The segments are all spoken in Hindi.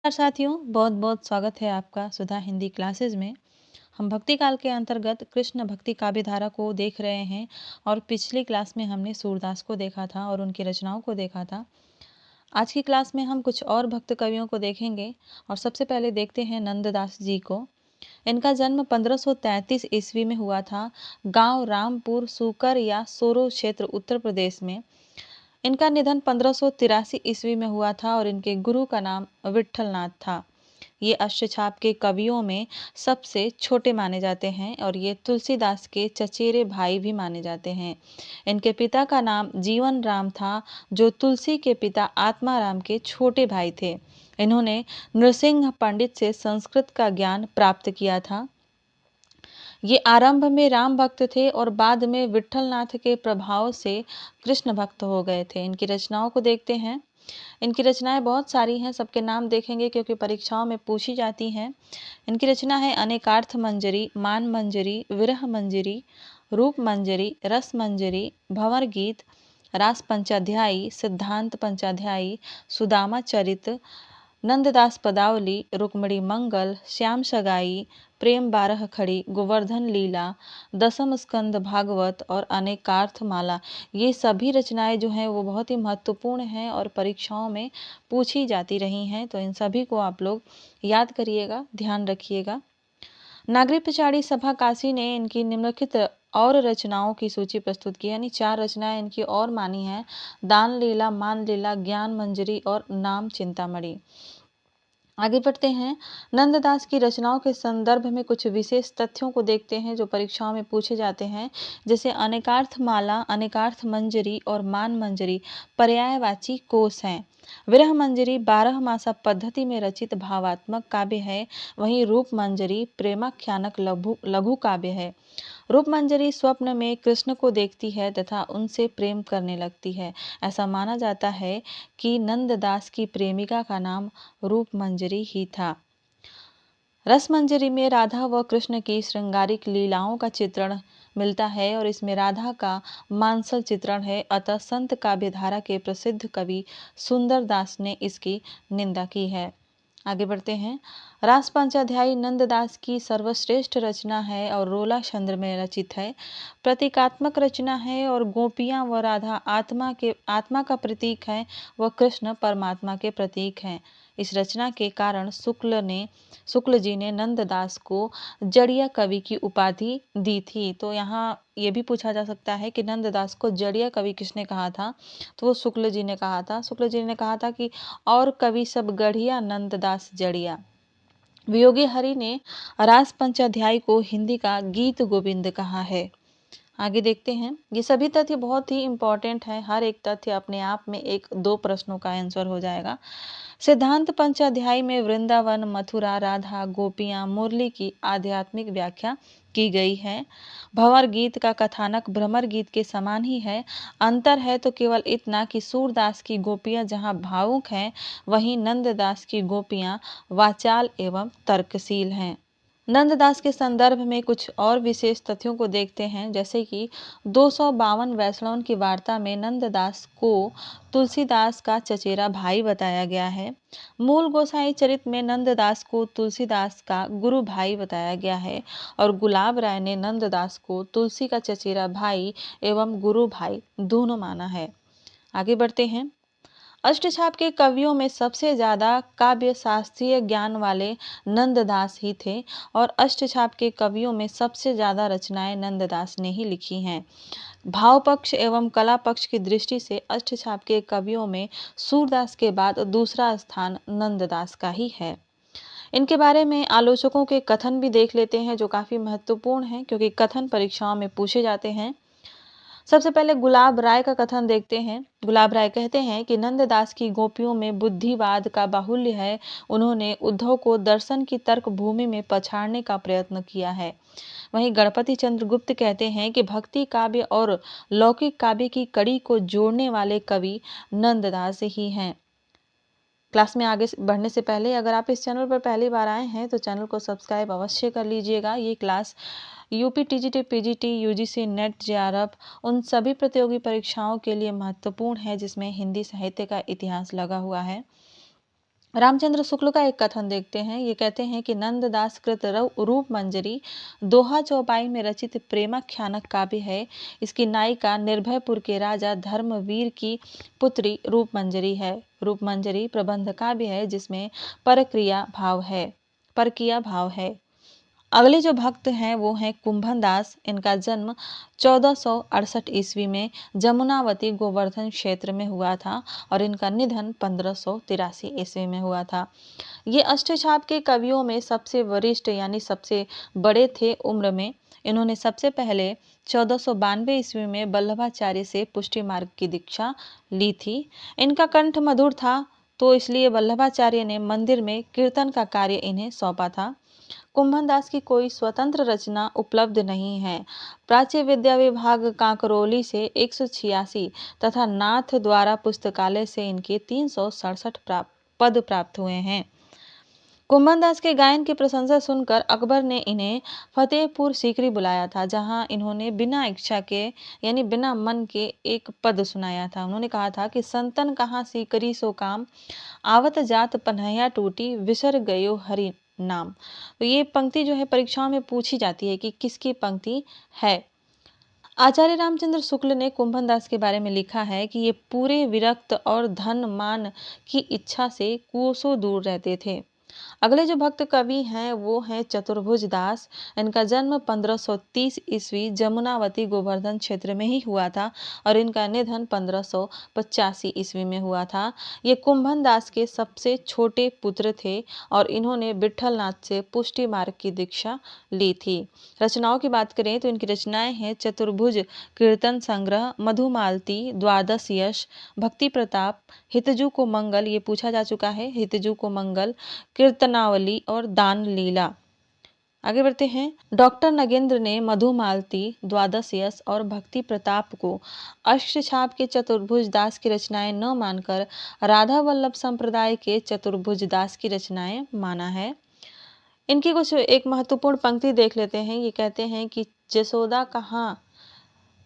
नमस्कार साथियों, बहुत बहुत स्वागत है आपका सुधा हिंदी क्लासेस में। हम भक्ति काल के अंतर्गत कृष्ण भक्ति काव्य धारा को देख रहे हैं और पिछली क्लास में हमने सूरदास को देखा था और उनकी रचनाओं को देखा था। आज की क्लास में हम कुछ और भक्त कवियों को देखेंगे और सबसे पहले देखते हैं नंददास जी को। इनका जन्म 1533 ईस्वी में हुआ था, गांव रामपुर सूकर या सोरो क्षेत्र उत्तर प्रदेश में। इनका निधन 1583 ईस्वी में हुआ था और इनके गुरु का नाम विट्ठलनाथ था। ये अष्टछाप के कवियों में सबसे छोटे माने जाते हैं और ये तुलसीदास के चचेरे भाई भी माने जाते हैं। इनके पिता का नाम जीवन राम था, जो तुलसी के पिता आत्माराम के छोटे भाई थे। इन्होंने नृसिंह पंडित से संस्कृत का ज्ञान प्राप्त किया था। ये आरंभ में राम भक्त थे और बाद में विट्ठलनाथ के प्रभाव से कृष्ण भक्त हो गए थे। इनकी रचनाओं को देखते हैं। इनकी रचनाएं बहुत सारी हैं, सबके नाम देखेंगे क्योंकि परीक्षाओं में पूछी जाती हैं। इनकी रचना है अनेकार्थ मंजरी, मान मंजरी, विरह मंजरी, रूप मंजरी, रस मंजरी, भंवर गीत, रास पंचाध्यायी, सिद्धांत पंचाध्यायी, सुदामा चरित, नंददास पदावली, रुक्मणी मंगल, श्याम सगाई, प्रेम बारह खड़ी, गोवर्धन लीला, दसम स्कंद भागवत और अनेकार्थ माला। ये सभी रचनाएं जो हैं वो बहुत ही महत्वपूर्ण हैं और परीक्षाओं में पूछी जाती रही हैं, तो इन सभी को आप लोग याद करिएगा, ध्यान रखिएगा। नागरी पिछाड़ी सभा काशी ने इनकी निम्नलिखित और रचनाओं की सूची प्रस्तुत की, यानी 4 रचनाएं इनकी और मानी हैं: दान लीला, मान लीला, ज्ञान मंजरी और नाम चिंतामणि। आगे बढ़ते हैं। नंददास की रचनाओं के संदर्भ में कुछ विशेष तथ्यों को देखते हैं जो परीक्षाओं में पूछे जाते हैं। जैसे अनेकार्थ माला, अनेकार्थ मंजरी और मान मंजरी पर्यायवाची कोश हैं। विरह मंजरी 12 मासा पद्धति में रचित भावात्मक काव्य है। वहीं रूप मंजरी प्रेमाख्यानक लघु काव्य है। रूप मंजरी स्वप्न में कृष्ण को देखती है तथा उनसे प्रेम करने लगती है। ऐसा माना जाता है कि नंददास की प्रेमिका का नाम रूप मंजरी ही था। रस मंजरी में राधा व कृष्ण की श्रृंगारिक लीलाओं का चित्रण मिलता है और इसमें राधा का मांसल चित्रण है। अतः संत काव्य धारा के प्रसिद्ध कवि सुंदरदास ने इसकी निंदा की है। आगे बढ़ते हैं। रास पंचाध्यायी नंददास की सर्वश्रेष्ठ रचना है और रोला छंद में रचित है। प्रतीकात्मक रचना है और गोपियां व राधा आत्मा का प्रतीक है व कृष्ण परमात्मा के प्रतीक हैं। इस रचना के कारण शुक्ल जी ने नंददास को जड़िया कवि की उपाधि दी थी। तो यहाँ ये भी पूछा जा सकता है कि नंददास को जड़िया कवि किसने कहा था, तो वो शुक्ल जी ने कहा था। शुक्ल जी ने कहा था कि और कवि सब गढ़िया, नंददास जड़िया। वियोगी हरि ने रास पंचाध्यायी को हिंदी का गीत गोविंद कहा है। आगे देखते हैं। ये सभी तथ्य बहुत ही इंपॉर्टेंट है, हर एक तथ्य अपने आप में 1-2 प्रश्नों का आंसर हो जाएगा। सिद्धांत पंचाध्यायी में वृंदावन, मथुरा, राधा, गोपियां, मुरली की आध्यात्मिक व्याख्या की गई है। भंवर गीत का कथानक भ्रमर गीत के समान ही है। अंतर है तो केवल इतना कि सूरदास की गोपियां जहां भावुक हैं, वहीं नंददास की गोपियां वाचाल एवं तर्कशील हैं। नंददास के संदर्भ में कुछ और विशेष तथ्यों को देखते हैं। जैसे कि 252 वैष्णवन की वार्ता में नंददास को तुलसीदास का चचेरा भाई बताया गया है। मूल गोसाई चरित में नंददास को तुलसीदास का गुरु भाई बताया गया है और गुलाब राय ने नंददास को तुलसी का चचेरा भाई एवं गुरु भाई दोनों माना है। आगे बढ़ते हैं। अष्टछाप के कवियों में सबसे ज्यादा काव्य शास्त्रीय ज्ञान वाले नंददास ही थे और अष्टछाप के कवियों में सबसे ज्यादा रचनाएं नंददास ने ही लिखी हैं। भाव पक्ष एवं कला पक्ष की दृष्टि से अष्टछाप के कवियों में सूरदास के बाद दूसरा स्थान नंददास का ही है। इनके बारे में आलोचकों के कथन भी देख लेते हैं जो काफी महत्वपूर्ण हैं, क्योंकि कथन परीक्षाओं में पूछे जाते हैं। सबसे पहले गुलाब राय का कथन देखते हैं। गुलाब राय कहते हैं कि नंददास की गोपियों में बुद्धिवाद का बाहुल्य है। उन्होंने उद्धव को दर्शन की तर्क भूमि में पछाड़ने का प्रयत्न किया है। वहीं गणपति चंद्र गुप्त कहते हैं कि भक्ति काव्य और लौकिक काव्य की कड़ी को जोड़ने वाले कवि नंददास ही हैं। क्लास में आगे बढ़ने से पहले अगर आप इस चैनल पर पहली बार आए हैं तो चैनल को सब्सक्राइब अवश्य कर लीजिएगा। ये class UP TGT, PGT, UGC, net, JRF उन सभी प्रतियोगी परीक्षाओं के लिए महत्वपूर्ण है जिसमें हिंदी साहित्य का इतिहास लगा हुआ है। रामचंद्र शुक्ल का एक कथन देखते हैं। ये कहते हैं कि नंददास कृत रूप मंजरी दोहा चौपाई में रचित प्रेमाख्यानक काव्य है। इसकी नायिका निर्भयपुर के राजा धर्मवीर की पुत्री रूप मंजरी है। रूप मंजरी प्रबंध काव्य है जिसमें परकिया भाव है। अगले जो भक्त हैं वो हैं कुंभन दास। इनका जन्म 1468 ईस्वी में जमुनावती गोवर्धन क्षेत्र में हुआ था और इनका निधन 1583 ईस्वी में हुआ था। ये अष्टछाप के कवियों में सबसे वरिष्ठ यानी सबसे बड़े थे उम्र में। इन्होंने सबसे पहले 1492 ईस्वी में वल्लभाचार्य से पुष्टि मार्ग की दीक्षा ली थी। इनका कंठ मधुर था तो इसलिए वल्लभाचार्य ने मंदिर में कीर्तन का कार्य इन्हें सौंपा था। कुंभन दास की कोई स्वतंत्र रचना उपलब्ध नहीं है। प्राच्य विद्या विभाग कांकरोली से 186 तथा नाथ द्वारा पुस्तकालय से इनके 367 पद प्राप्त हुए हैं। कुंभन दास के गायन की प्रशंसा सुनकर अकबर ने इन्हें फतेहपुर सीकरी बुलाया था, जहां इन्होंने बिना इच्छा के यानी बिना मन के एक पद सुनाया था। उन्होंने कहा था कि संतन कहाँ सीकरी सो काम, आवत जात पन्हैया टूटी, विसर गयो हरि नाम। तो ये पंक्ति जो है परीक्षाओं में पूछी जाती है कि किसकी पंक्ति है। आचार्य रामचंद्र शुक्ल ने कुंभन दास के बारे में लिखा है कि ये पूरे विरक्त और धन मान की इच्छा से कोसों दूर रहते थे। अगले जो भक्त कवि हैं वो हैं चतुर्भुज दास। इनका जन्म 1530 ईस्वी जमुनावती गोवर्धन क्षेत्र में ही हुआ था और इनका निधन 1585 ईस्वी में हुआ था। ये कुंभन दास के सबसे छोटे पुत्र थे और इन्होंने विठलनाथ से पुष्टि मार्ग की दीक्षा ली थी। रचनाओं की बात करें तो इनकी रचनाएं हैं चतुर्भुज कीर्तन संग्रह, मधुमालती, द्वादश यश, भक्ति प्रताप, हितजू को मंगल, ये पूछा जा चुका है, हितजू को मंगल, कीर्तनावली और दान लीला। आगे बढ़ते हैं। डॉक्टर नगेंद्र ने मधुमालती, द्वादश यश और भक्ति प्रताप को अष्टछाप के चतुर्भुज दास की रचनाएं न मानकर राधा वल्लभ संप्रदाय के चतुर्भुज दास की रचनाएं माना है। इनकी कुछ एक महत्वपूर्ण पंक्ति देख लेते हैं। ये कहते हैं कि जसोदा कहाँ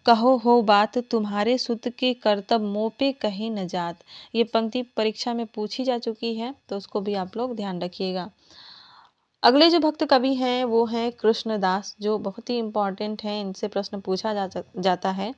कहो हो बात, तुम्हारे सुत के करतब मोह पे कहीं न जात। ये पंक्ति परीक्षा में पूछी जा चुकी है तो उसको भी आप लोग ध्यान रखिएगा। अगले जो भक्त कवि हैं वो हैं कृष्णदास, जो बहुत ही इम्पोर्टेंट हैं। इनसे प्रश्न पूछा जाता है।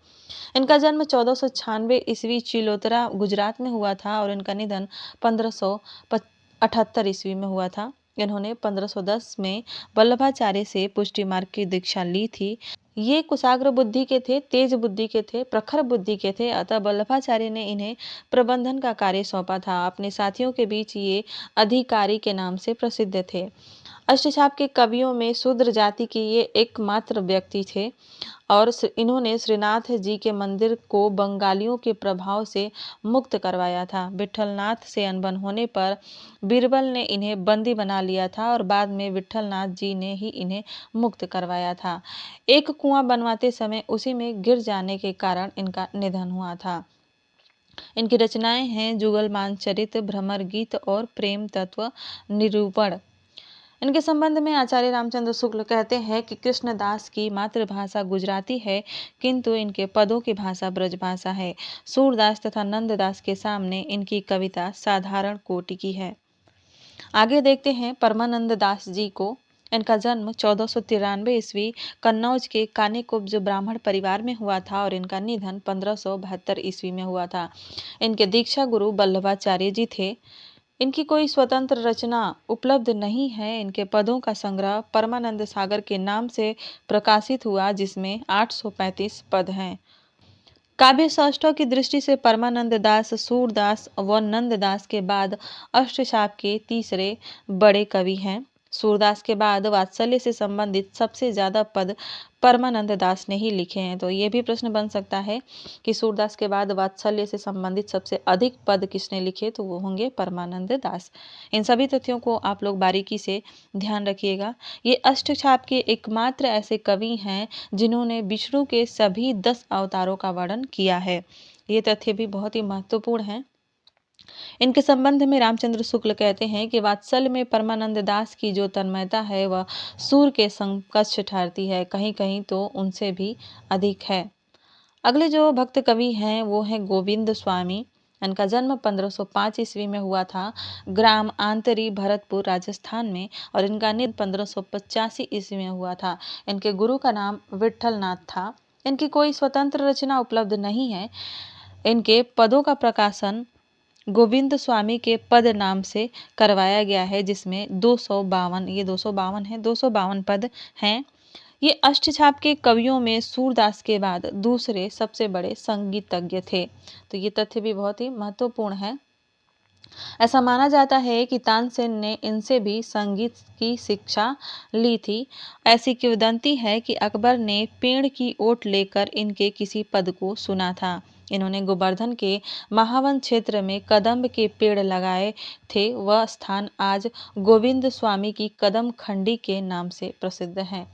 इनका जन्म 1496 ईस्वी चिलोतरा गुजरात में हुआ था और इनका निधन 1578 ईस्वी में हुआ था। इन्होंने 1510 में वल्लभाचार्य से पुष्टि मार्ग की दीक्षा ली थी। ये कुशाग्र बुद्धि के थे, तेज बुद्धि के थे, प्रखर बुद्धि के थे, अतः वल्लभाचार्य ने इन्हें प्रबंधन का कार्य सौंपा था। अपने साथियों के बीच ये अधिकारी के नाम से प्रसिद्ध थे। अष्टछाप के कवियों में शूद्र जाति के ये एकमात्र व्यक्ति थे और इन्होंने श्रीनाथ जी के मंदिर को बंगालियों के प्रभाव से मुक्त करवाया था। विठलनाथ से अनबन होने पर बीरबल ने इन्हें बंदी बना लिया था और बाद में विठलनाथ जी ने ही इन्हें मुक्त करवाया था। एक कुआं बनवाते समय उसी में गिर जाने के कारण इनका निधन हुआ था। इनकी रचनाएं हैं जुगलमान चरित, भ्रमर गीत और प्रेम तत्व निरूपण। इनके संबंध में आचार्य रामचंद्र शुक्ल कहते हैं कि कृष्णदास की मातृभाषा गुजराती है किंतु इनके पदों की भाषा ब्रजभाषा है। सूरदास तथा नंददास के सामने इनकी कविता साधारण कोटि की है। आगे देखते हैं परमानंद दास जी को। इनका जन्म 1493 ईस्वी कन्नौज के कानेकुब्ज ब्राह्मण परिवार में हुआ था और इनका निधन 1572 ईस्वी में हुआ था। इनके दीक्षा गुरु वल्लभाचार्य जी थे। इनकी कोई स्वतंत्र रचना उपलब्ध नहीं है। इनके पदों का संग्रह परमानंद सागर के नाम से प्रकाशित हुआ जिसमें 835 पद हैं। काव्य सौष्ठव की दृष्टि से परमानंद दास सूरदास व नंददास के बाद अष्टछाप के तीसरे बड़े कवि हैं। सूरदास के बाद वात्सल्य से संबंधित सबसे ज्यादा पद परमानंद दास ने ही लिखे हैं। तो ये भी प्रश्न बन सकता है कि सूरदास के बाद वात्सल्य से संबंधित सबसे अधिक पद किसने लिखे, तो वो होंगे परमानंद दास। इन सभी तथ्यों को आप लोग बारीकी से ध्यान रखिएगा। ये अष्टछाप के एकमात्र ऐसे कवि हैं जिन्होंने विष्णु के सभी 10 अवतारों का वर्णन किया है। ये तथ्य भी बहुत ही महत्वपूर्ण है। इनके संबंध में रामचंद्र शुक्ल कहते हैं कि वात्सल्य में परमानंद दास की जो तन्मयता है वह सूर्य के समकक्ष ठहरती है, कहीं कहीं तो उनसे भी अधिक है। अगले जो भक्त कवि हैं वो हैं गोविंद स्वामी। इनका जन्म 1505 ईस्वी में हुआ था, ग्राम आंतरी भरतपुर राजस्थान में, और इनका निधन 1585 ईस्वी में हुआ था। इनके गुरु का नाम विट्ठल नाथ था। इनकी कोई स्वतंत्र रचना उपलब्ध नहीं है। इनके पदों का प्रकाशन गोविंद स्वामी के पद नाम से करवाया गया है, जिसमें 252 ये 252 है 252 पद हैं। ये अष्टछाप के कवियों में सूरदास के बाद दूसरे सबसे बड़े संगीतज्ञ थे। तो ये तथ्य भी बहुत ही महत्वपूर्ण है। ऐसा माना जाता है कि तानसेन ने इनसे भी संगीत की शिक्षा ली थी। ऐसी किंवदंती है कि अकबर ने पेड़ की ओट लेकर इनके किसी पद को सुना था। इन्होंने गोवर्धन के महावन क्षेत्र में कदम्ब के पेड़ लगाए थे। वह स्थान आज गोविंद स्वामी की कदम खंडी के नाम से प्रसिद्ध है।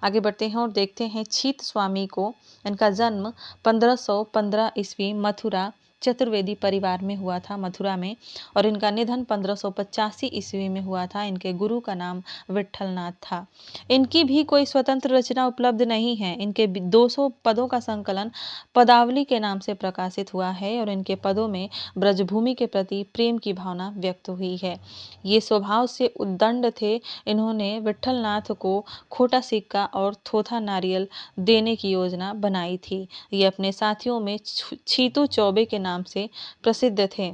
आगे बढ़ते हैं और देखते हैं छीत स्वामी को। इनका जन्म 1515 ईस्वी मथुरा चतुर्वेदी परिवार में हुआ था, मथुरा में, और इनका निधन 1585 ईस्वी में हुआ था। इनके गुरु का नाम विट्ठल नाथ था। इनकी भी कोई स्वतंत्र रचना उपलब्ध नहीं है। इनके 200 पदों का संकलन पदावली के नाम से प्रकाशित हुआ है, और इनके पदों में ब्रजभूमि के प्रति प्रेम की भावना व्यक्त हुई है। ये स्वभाव से उद्दंड थे। इन्होंने विट्ठल नाथ को खोटा सिक्का और थोथा नारियल देने की योजना बनाई थी। ये अपने साथियों में छीतू चौबे के नाम से प्रसिद्ध थे।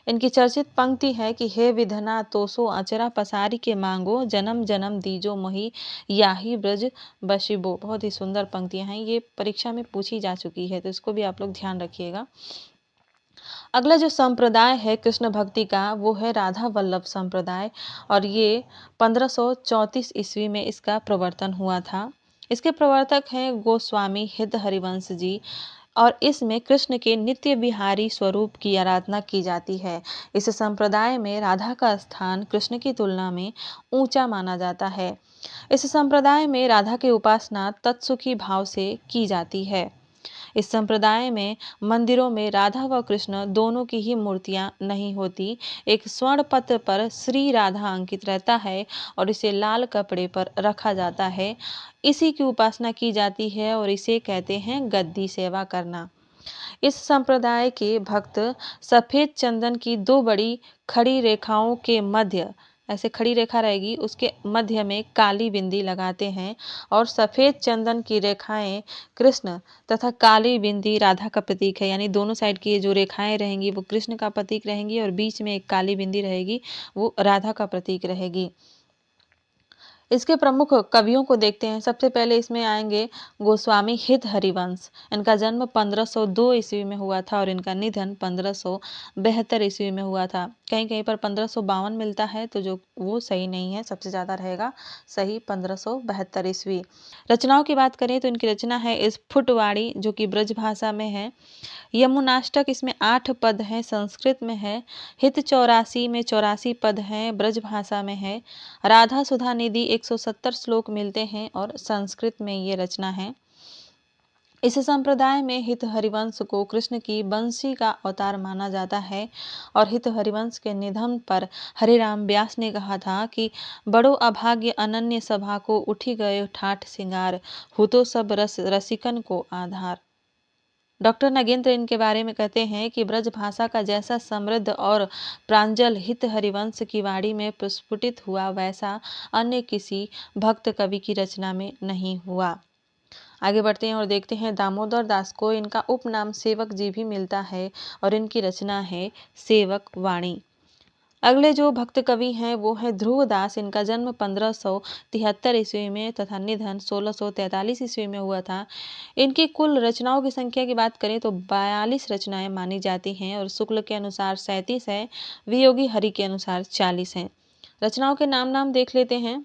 इनकी चर्चित पंक्ति है कि हे विधना तोसो अचरा पसारी के मांगो, जन्म जन्म दीजो मोहि याही ब्रज बशिबो। बहुत ही सुंदर पंक्तियां हैं। ये परीक्षा में पूछी जा चुकी है, तो इसको भी आप लोग ध्यान रखिएगा। अगला जो संप्रदाय है कृष्ण भक्ति का, वो है राधा वल्लभ संप्रदाय, और ये 1534 ईस्वी में इसका प्रवर्तन हुआ था। इसके प्रवर्तक हैं गोस्वामी हित हरिवंश जी, और इसमें कृष्ण के नित्य विहारी स्वरूप की आराधना की जाती है। इस संप्रदाय में राधा का स्थान कृष्ण की तुलना में ऊंचा माना जाता है। इस संप्रदाय में राधा की उपासना तत्सुखी भाव से की जाती है। इस संप्रदाय में मंदिरों में राधा व कृष्ण दोनों की ही मूर्तियां नहीं होती। एक स्वर्ण पत्र पर श्री राधा अंकित रहता है और इसे लाल कपड़े पर रखा जाता है। इसी की उपासना की जाती है और इसे कहते हैं गद्दी सेवा करना। इस संप्रदाय के भक्त सफेद चंदन की दो बड़ी खड़ी रेखाओं के मध्य, ऐसे खड़ी रेखा रहेगी, उसके मध्य में काली बिंदी लगाते हैं, और सफेद चंदन की रेखाएं कृष्ण तथा काली बिंदी राधा का प्रतीक है। यानी दोनों साइड की ये जो रेखाएं रहेंगी वो कृष्ण का प्रतीक रहेंगी, और बीच में एक काली बिंदी रहेगी, वो राधा का प्रतीक रहेगी। इसके प्रमुख कवियों को देखते हैं। सबसे पहले इसमें आएंगे गोस्वामी हित हरिवंश। इनका जन्म 1502 ईस्वी में हुआ था, और इनका निधन 1572 ईस्वी में हुआ था। कहीं कहीं पर 1552 मिलता है, तो जो वो सही नहीं है, सबसे ज़्यादा रहेगा सही 1572 ईस्वी। रचनाओं की बात करें तो इनकी रचना है स्फुटवाणी, जो कि ब्रज भाषा में है। यमुनाष्टक, इसमें 8 पद हैं, संस्कृत में है। हित 84 में 84 पद हैं, ब्रज भाषा में है। राधा सुधा निधि 170 श्लोक मिलते हैं, और संस्कृत में ये रचना है। इस संप्रदाय में हित हरिवंश को कृष्ण की बंसी का अवतार माना जाता है, और हित हरिवंश के निधन पर हरिराम व्यास ने कहा था कि बड़ो अभाग्य अनन्य सभा को उठी गए ठाठ सिंगार, हुतो सब रसिकन को आधार। डॉक्टर नगेंद्र इनके बारे में कहते हैं कि ब्रज भाषा का जैसा समृद्ध और प्रांजल हित हरिवंश की वाणी में प्रस्फुटित हुआ, वैसा अन्य किसी भक्त कवि की रचना में नहीं हुआ। आगे बढ़ते हैं और देखते हैं दामोदर दास को। इनका उपनाम सेवक जी भी मिलता है, और इनकी रचना है सेवक वाणी। अगले जो भक्त कवि हैं वो है ध्रुव दास। इनका जन्म 1573 ईस्वी में तथा निधन 1643 ईस्वी में हुआ था। इनकी कुल रचनाओं की संख्या की बात करें तो 42 रचनाएं मानी जाती हैं, और शुक्ल के अनुसार 37 है, वियोगी हरि के अनुसार 40 हैं। रचनाओं के नाम देख लेते हैं।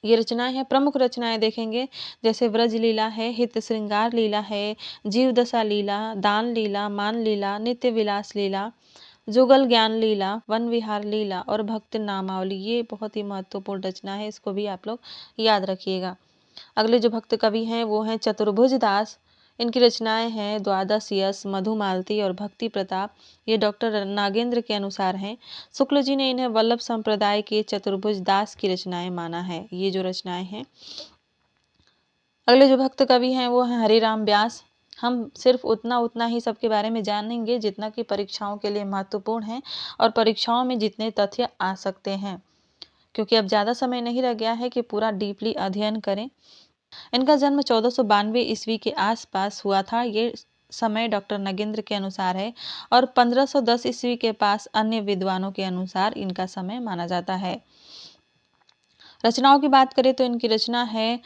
ये रचनाएं हैं, प्रमुख रचनाएं देखेंगे, जैसे व्रज लीला है, हित श्रृंगार लीला है, जीव दशा लीला, दान लीला, मान लीला, नित्य विलास लीला, जुगल ज्ञान लीला, वन विहार लीला और भक्त नामावली। ये बहुत ही महत्वपूर्ण रचना है, इसको भी आप लोग याद रखिएगा। अगले जो भक्त कवि हैं वो हैं चतुर्भुज दास। इनकी रचनाएं हैं द्वादश यश, मधुमालती और भक्ति प्रताप। ये डॉक्टर नागेंद्र के अनुसार हैं। शुक्ल जी ने इन्हें वल्लभ संप्रदाय के चतुर्भुज दास की रचनाएं माना है। ये जो रचनाएं हैं। अगले जो भक्त कवि हैं वो हैं हरिराम व्यास। हम सिर्फ उतना ही सबके बारे में जानेंगे जितना कि परीक्षाओं के लिए महत्वपूर्ण है और परीक्षाओं में जितने तथ्य आ सकते हैं, क्योंकि अब ज़्यादा समय नहीं रह गया है कि पूरा डीपली अध्ययन करें। इनका जन्म 1492 ईस्वी के आसपास हुआ था। ये समय डॉक्टर नगेंद्र के अनुसार है और 1510 ईस्वी के पास अन्य विद्वानों के अनुसार इनका समय माना जाता है। रचनाओं की बात करें तो इनकी रचना है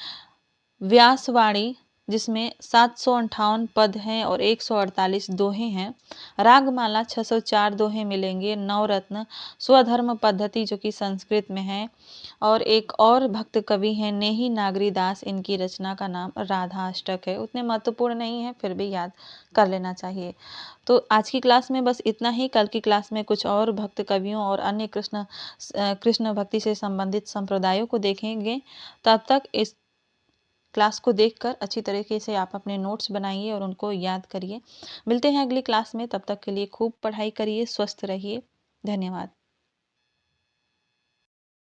व्यासवाणी, जिसमें 758 पद हैं और 148 दोहे हैं। रागमाला 604 दोहे मिलेंगे। नवरत्न, स्वधर्म पद्धति जो कि संस्कृत में है, और एक और भक्त कवि हैं नेही नागरी दास, इनकी रचना का नाम राधाष्टक है। उतने महत्वपूर्ण नहीं है, फिर भी याद कर लेना चाहिए। तो आज की क्लास में बस इतना ही। कल की क्लास में कुछ और भक्त कवियों और अन्य कृष्ण भक्ति से संबंधित संप्रदायों को देखेंगे। तब तक इस क्लास को देखकर अच्छी तरीके से आप अपने नोट्स बनाइए और उनको याद करिए। मिलते हैं अगली क्लास में, तब तक के लिए खूब पढ़ाई करिए, स्वस्थ रहिए। धन्यवाद।